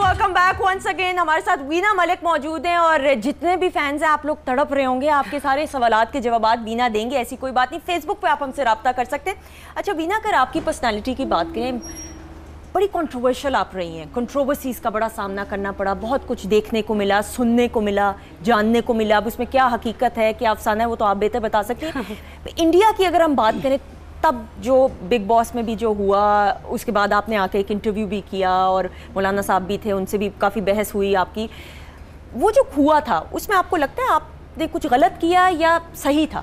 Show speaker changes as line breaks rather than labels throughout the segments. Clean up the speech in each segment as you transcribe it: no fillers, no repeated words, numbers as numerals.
Welcome back once again. हमारे साथ वीना मलिक मौजूद हैं और जितने भी फैंस हैं आप लोग तड़प रहे होंगे, आपके सारे सवालात के जवाब वीना देंगे, ऐसी कोई बात नहीं। फेसबुक पे आप हमसे रब्ता कर सकते हैं। अच्छा वीना, अगर आपकी पर्सनालिटी की बात करें, बड़ी कंट्रोवर्शियल आप रही हैं, कंट्रोवर्सीज़ का बड़ा सामना करना पड़ा, बहुत कुछ देखने को मिला, सुनने को मिला, जानने को मिला। अब उसमें क्या हकीकत है, क्या अफसाना है, वो तो आप बेहतर बता सकते हैं। इंडिया की अगर हम बात करें, तब जो बिग बॉस में भी जो हुआ, उसके बाद आपने आके एक इंटरव्यू भी किया और मौलाना साहब भी थे, उनसे भी काफ़ी बहस हुई आपकी। वो जो हुआ था उसमें आपको लगता है आपने कुछ गलत किया या सही था?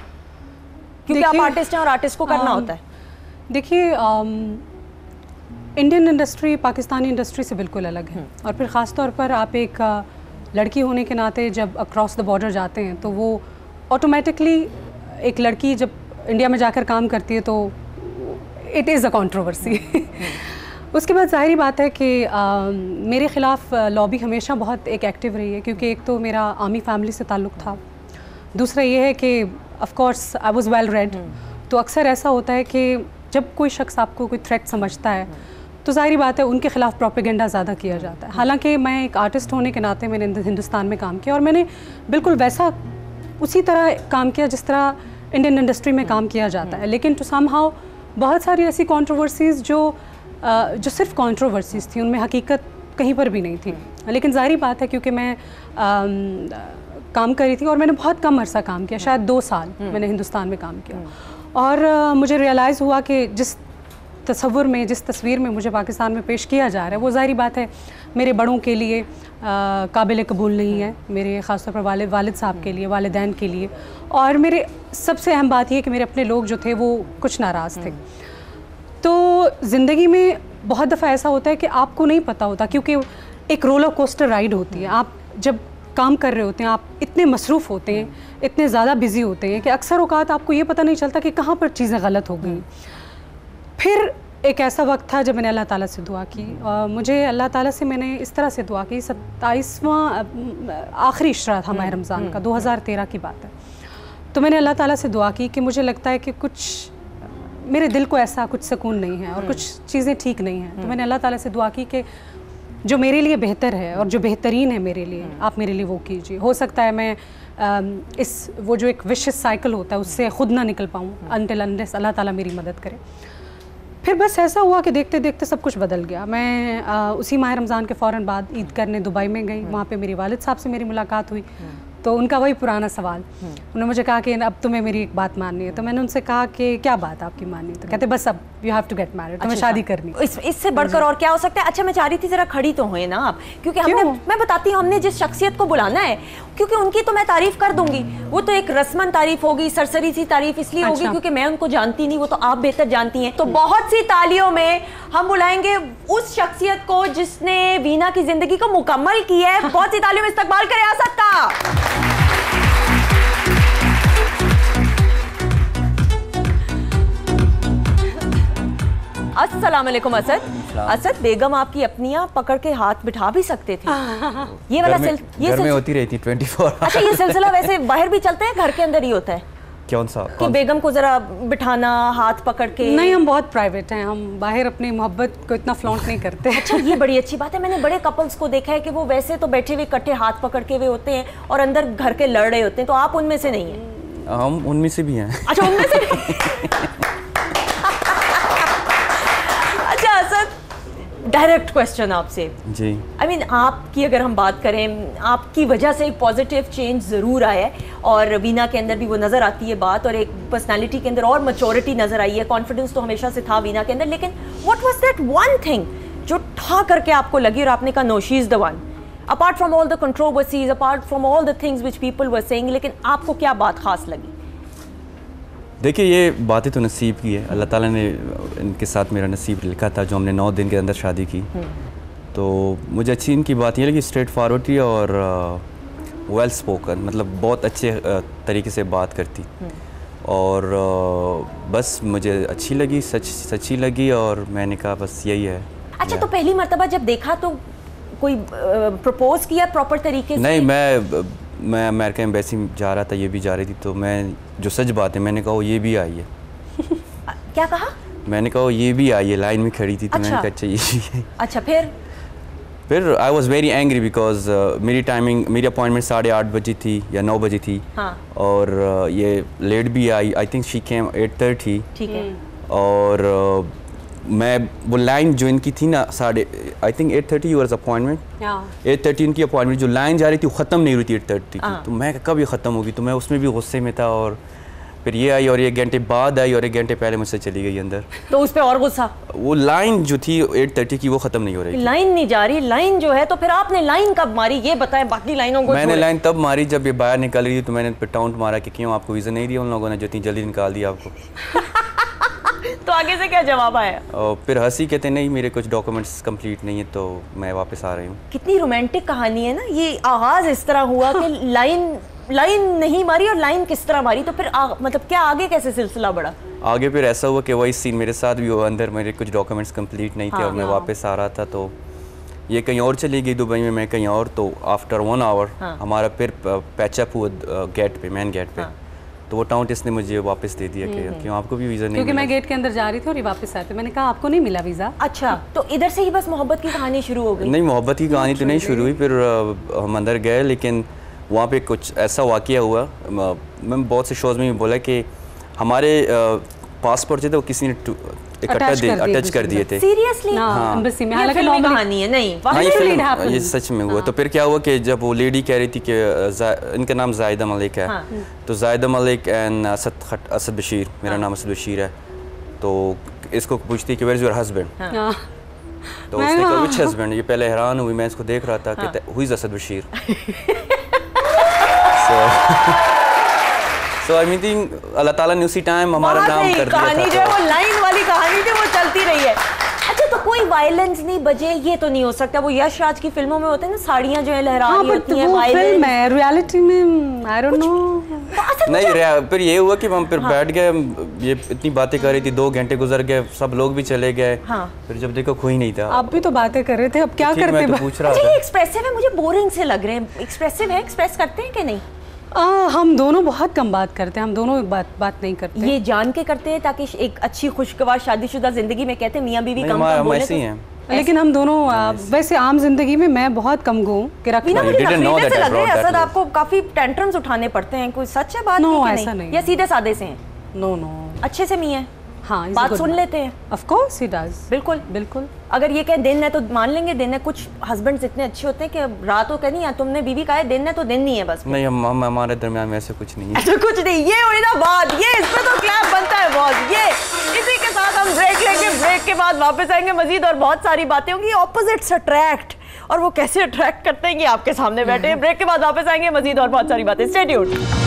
क्योंकि आप आर्टिस्ट हैं और आर्टिस्ट को करना होता है।
देखिए, इंडियन इंडस्ट्री पाकिस्तानी इंडस्ट्री से बिल्कुल अलग है और फिर ख़ास तौर पर आप एक लड़की होने के नाते जब अक्रॉस द बॉर्डर जाते हैं तो वो ऑटोमेटिकली, एक लड़की जब इंडिया में जाकर काम करती है तो इट इज़ अ कंट्रोवर्सी। उसके बाद ज़ाहिरी बात है कि मेरे ख़िलाफ़ लॉबी हमेशा बहुत एक एक्टिव रही है, क्योंकि एक तो मेरा आर्मी फैमिली से ताल्लुक़ था, दूसरा ये है कि of course I was well read. तो अक्सर ऐसा होता है कि जब कोई शख्स आपको कोई थ्रेट समझता है तो ज़ाहिरी बात है उनके ख़िलाफ़ प्रोपेगेंडा ज़्यादा किया जाता है। हालांकि मैं एक आर्टिस्ट होने के नाते मैंने हिंदुस्तान में काम किया और मैंने बिल्कुल वैसा उसी तरह काम किया जिस तरह इंडियन इंडस्ट्री में काम किया जाता है। लेकिन टू समहाउ बहुत सारी ऐसी कंट्रोवर्सीज़ जो सिर्फ कंट्रोवर्सीज़ थी, उनमें हकीकत कहीं पर भी नहीं थी। लेकिन ज़ाहिरी बात है क्योंकि मैं काम कर रही थी और मैंने बहुत कम अरसा काम किया, शायद 2 साल मैंने हिंदुस्तान में काम किया, और मुझे रियलाइज़ हुआ कि जिस तस्वुर में, जिस तस्वीर में मुझे पाकिस्तान में पेश किया जा रहा है वो ज़ाहिरी बात है मेरे बड़ों के लिए काबिल कबूल नहीं है, मेरे ख़ास तौर पर वालिद साहब के लिए, वालिदैन के लिए, और मेरे सबसे अहम बात यह कि मेरे अपने लोग जो थे वो कुछ नाराज़ थे। तो ज़िंदगी में बहुत दफ़ा ऐसा होता है कि आपको नहीं पता होता, क्योंकि एक रोलर कोस्टर राइड होती है। आप जब काम कर रहे होते हैं आप इतने मसरूफ़ होते हैं, इतने ज़्यादा बिज़ी होते हैं कि अक्सर औक़ात आपको ये पता नहीं चलता कि कहाँ पर चीज़ें गलत हो गई। फिर एक ऐसा वक्त था जब मैंने अल्लाह ताला से दुआ की, और मुझे अल्लाह ताला से मैंने इस तरह से दुआ की, 27वां आखिरी इशरा था माह रमज़ान का, 2013 की बात है। तो मैंने अल्लाह ताला से दुआ की कि मुझे लगता है कि कुछ मेरे दिल को ऐसा कुछ सुकून नहीं है और कुछ चीज़ें ठीक नहीं हैं। तो मैंने अल्लाह ताला से दुआ की कि जो मेरे लिए बेहतर है और जो बेहतरीन है मेरे लिए, आप मेरे लिए वो कीजिए। हो सकता है मैं वो जो एक विशियस साइकिल होता है उससे ख़ुद ना निकल पाऊँ अनटिल अनलेस अल्लाह ताला मेरी मदद करे। फिर बस ऐसा हुआ कि देखते देखते सब कुछ बदल गया। मैं उसी माह रमज़ान के फ़ौरन बाद ईद करने दुबई में गई। वहाँ पे मेरे वालिद साहब से मेरी मुलाकात हुई, तो उनका वही पुराना सवाल, उन्होंने मुझे कहा कि अब तुम्हें मेरी एक बात माननी है। तो मैंने उनसे कहा कि क्या बात आपकी माननी है? तो कहते बस अब you have to get married, तुम्हें शादी करनी।
इससे बढ़कर और क्या हो सकता है? अच्छा मैं चाह रही थी ज़रा खड़ी तो हुए ना आप, क्योंकि हमने, मैं बताती हूँ, हमने जिस शख्सियत को बुलाना है, क्योंकि उनकी तो मैं तारीफ़ कर दूंगी, वो तो एक रस्मन तारीफ़ होगी, सरसरी सी तारीफ़ इसलिए होगी क्योंकि मैं उनको जानती नहीं, वो तो आप बेहतर जानती हैं। तो बहुत सी तालियों में हम बुलाएंगे उस शख्सियत को जिसने वीना की ज़िंदगी को मुकम्मल किया है। बहुत सी तालियों में इस्तकबाल करें असद का। अस्सलाम वालेकुम असद। असद, बेगम आपकी अपनियां पकड़ के हाथ बिठा भी सकते थे। ये वाला
घर में होती रहती 24।
अच्छा, ये सिलसिला वैसे बाहर भी चलता है, घर के अंदर ही होता है?
कौन सा?
कि बेगम को जरा बिठाना, हाथ पकड़ के?
नहीं, हम बहुत प्राइवेट हैं, हम बाहर अपनी मोहब्बत को इतना फ्लॉन्ट नहीं करते।
अच्छा, ये बड़ी अच्छी बात है। मैंने बड़े कपल्स को देखा है कि वो वैसे तो बैठे हुए इकट्ठे हाथ पकड़ के हुए होते हैं और अंदर घर के लड़ रहे होते हैं, तो आप उनमें से नहीं हैं?
हम उनमें से भी हैं।
अच्छा, उनमें से भी। अच्छा असद, डायरेक्ट क्वेश्चन आपसे
जी।
I mean, आपकी अगर हम बात करें, आपकी वजह से एक पॉजिटिव चेंज ज़रूर आया है और वीना के अंदर भी वो नज़र आती है बात, और एक पर्सनालिटी के अंदर और मैच्योरिटी नज़र आई है। कॉन्फिडेंस तो हमेशा से था वीना के अंदर, लेकिन what was that one thing जो ठा करके आपको लगी और आपने कहा no she is the one, apart from all the controversies, apart from all the things which people were saying, लेकिन आपको क्या बात खास लगी?
देखिए, ये बातें तो नसीब की है, अल्लाह ताला ने इनके साथ मेरा नसीब लिखा था, जो हमने 9 दिन के अंदर शादी की। तो मुझे अच्छी इनकी बात ये लगी, स्ट्रेट फॉरवर्ड थी और वेल स्पोकन, मतलब बहुत अच्छे तरीके से बात करती, और बस मुझे अच्छी लगी, सच्ची लगी, और मैंने कहा बस यही है।
अच्छा, तो पहली मर्तबा जब देखा तो कोई प्रपोज किया प्रॉपर तरीके से?
नहीं, मैं अमेरिका एम्बेसी जा रहा था, ये भी जा रही थी, तो मैं जो सच बात है मैंने कहा ये भी आई है।
क्या कहा?
मैंने कहा ये भी आई है, लाइन में खड़ी थी, तो मैंने कहा अच्छा ये भी है।
अच्छा, फिर
फिर I was very angry because मेरी टाइमिंग, मेरी अपॉइंटमेंट 8:30 बजी थी या 9 बजी थी।
हाँ।
और ये लेट भी आई थिंक शी केम 8:30।
ठीक है।
और मैं वो लाइन जो इनकी थी ना, आई थिंक 8:30 यूअर्स अपॉइंटमेंट, 8:30 इनकी अपॉइंटमेंट, जो लाइन जा रही थी वो ख़त्म नहीं हुई थी 8:30 की। तो मैं कब ये ख़त्म होगी, तो मैं उसमें भी गुस्से में था। और फिर ये आई और 1 घंटे बाद आई और 1 घंटे पहले मुझसे चली गई अंदर।
तो उस पर और गुस्सा?
वो लाइन जो थी 8:30 की वो ख़त्म नहीं हो रही।
लाइन नहीं जा रही, लाइन जो है, तो फिर आपने लाइन कब मारी ये बताएं, बाकी लाइनों को।
मैंने लाइन तब मारी जब ये बाहर निकल रही थी, तो मैंने पे टाउंट मारा कि क्यों आपको वीज़ा नहीं दिया उन लोगों ने जो इतनी जल्दी निकाल दिया आपको।
तो आगे से क्या जवाब आया?
और फिर हंसी, कहते नहीं मेरे कुछ डॉक्यूमेंट्स कंप्लीट नहीं है तो मैं वापस आ रही हूँ।
कितनी रोमांटिक कहानी है ना ये। आगाज इस तरह हुआ कि लाइन नहीं मारी, और लाइन किस तरह मारी, तो फिर मतलब क्या आगे कैसे सिलसिला बढ़ा?
आगे फिर ऐसा हुआ कि वही सीन मेरे साथ भी हुआ, अंदर मेरे कुछ डॉक्यूमेंट्स कंप्लीट नहीं थे। और मैं वापस आ रहा था, तो ये कहीं और चली गई दुबई में, मैं कहीं और। तो आफ्टर 1 आवर हमारा फिर पैचअप हुआ गेट पे, मेन गेट पे। तो वो टाउट इसने मुझे वापस दे दिया कि क्यों आपको भी वीज़ा नहीं
क्योंकि मैं गेट के अंदर जा रही थी और ये वापस आए थे। मैंने कहा आपको नहीं मिला वीज़ा?
अच्छा, तो इधर से ही बस मोहब्बत की कहानी शुरू हो गई?
नहीं, मोहब्बत की कहानी तो नहीं शुरू हुई। फिर हम अंदर गए, लेकिन वहाँ पे कुछ ऐसा वाक़या हुआ। मैं बहुत से शोज़ में भी बोला कि हमारे पासपोर्ट जो थे वो किसी ने अटैच कर दिए थे।
सीरियसली?
हाँ, एम्बेसी में। हालांकि
नॉर्मल कहानी है नहीं,
ये सच में हुआ। तो फिर क्या हुआ कि जब वो लेडी कह रही थी कि इनका नाम जायदा मलिक है, तो जायदा मलिक एंड असद बशीर, मेरा नाम असद बशीर है, तो इसको पूछती कि वेयर इज योर हस्बैंड, तो उसने कहा व्हिच हस्बैंड। ये पहले हैरान हुई, मैं इसको देख रहा था, कहता who is Asad Bashir. So I mean, अल्लाह ताला ने उसी टाइम हमारा नाम कर दिया था।
कहानी जो है वो लाइन वाली कहानी थी, वो चलती रही है। अच्छा, तो कोई वायलेंस नहीं बजे, ये तो नहीं हो सकता। वो यश राज की फिल्मों में होते हैं ना, साड़ियाँ जो है लहरा रही होती हैं,
फिल्म है, रियलिटी में आई डोंट नो।
नहीं, फिर ये हुआ कि हम फिर बैठ गए, ये इतनी बातें कर रही थी, 2 घंटे गुजर गए, सब लोग भी चले गए। फिर जब देखो कोई नहीं था।
आप भी तो बातें कर रहे थे, अब क्या करते?
पूछ रहा
था। ये एक्सप्रेसिव है, मुझे बोरिंग से लग रहे हैं। एक्सप्रेसिव है, एक्सप्रेस करते हैं कि नहीं?
हम दोनों बहुत कम बात करते हैं, हम दोनों बात नहीं करते।
ये जान के करते हैं ताकि एक अच्छी खुशगवार शादीशुदा जिंदगी में कहते हैं मियाँ बीवी कम बोले तो।
लेकिन हम दोनों वैसे आम जिंदगी में मैं बहुत कम गूँ कि रख
मुझे नफरत से लग रहा है असद, आपको काफी टेंट्रम्स उठाने पड़ते हैं। कोई सच है बात?
नो, ऐसा नहीं।
या सीधे साधे से हैं?
नो,
अच्छे से मियाँ?
हाँ,
बात सुन लेते हैं।
Of course he does.
बिल्कुल बिल्कुल। अगर ये कहे दिन है तो मान लेंगे दिन है। कुछ हस्बैंड्स इतने अच्छे होते हैं कि रात को कहनी है तुमने बीवी कहा है दिन है तो दिन नहीं है बस।
नहीं, हमारे दरमियान में ऐसा कुछ नहीं है।
ऐसा कुछ नहीं, ये हुई ना बात, ये इस पे तो क्लैप बनता है बहुत। ये इसी के साथ हम ब्रेक लेंगे, ब्रेक के बाद वापस आएंगे, मजीद और बहुत सारी बातें होंगी। ऑपोजिट्स अट्रैक्ट, और वो कैसे अट्रैक्ट करते हैं ये आपके सामने बैठे हैं। ब्रेक के बाद वापस आएंगे, मजीद और बहुत सारी बातें। Stay tuned.